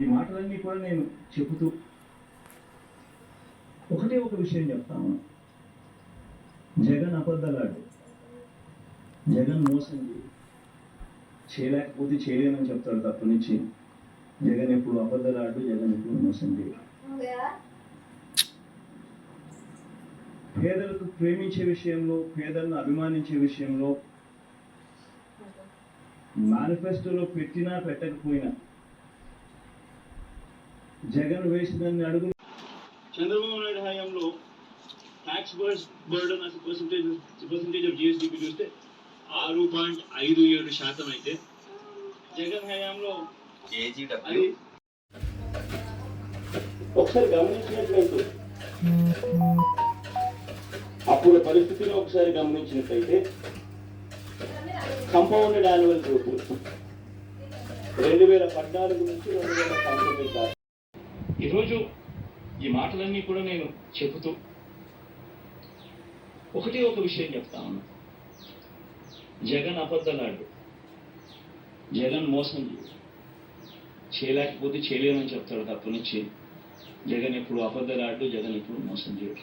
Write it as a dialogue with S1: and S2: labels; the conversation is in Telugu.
S1: ఈ మాటలన్నీ కూడా నేను చెబుతూ ఒకటే ఒక విషయం చెప్తాను. జగన్ అబద్ధలాడు, జగన్ మోసం చేయలేకపోతే చేయలేనని చెప్తాడు తప్ప నుంచి జగన్ ఎప్పుడు అబద్ధలాడు, జగన్ ఎప్పుడు మోసం చేయడు. పేదలకు ప్రేమించే విషయంలో, పేదలను అభిమానించే విషయంలో మేనిఫెస్టోలో పెట్టినా పెట్టకపోయినా జగన్ వేసినన్ని అడుగులు చంద్రబాబు నాయుడు హయాంలో ట్యాక్స్ బర్డన్ అసలు పర్సంటేజ్ ఆఫ్ జిఎస్డిపి చూస్తే 6.57% అయితే జగన్ హయాంలో అది ఒకసారి గమనించినట్లయితే అప్పుడు పరిస్థితిని ఒకసారి గమనించినట్లయితే కంపౌండెడ్ యాన్యువల్ గ్రోత్ 2014 నుంచి 2019 దాకా. ఈరోజు ఈ మాటలన్నీ కూడా నేను చెబుతూ ఒకటే ఒక విషయం చెప్తా ఉన్నా. జగన్ అబద్ధలాడు, జగన్ మోసం చేయలేకపోతే చేయలేమని చెప్తాడు తప్ప నుంచి జగన్ ఎప్పుడు అబద్ధలాడు, జగన్ ఎప్పుడు మోసం చేయడు.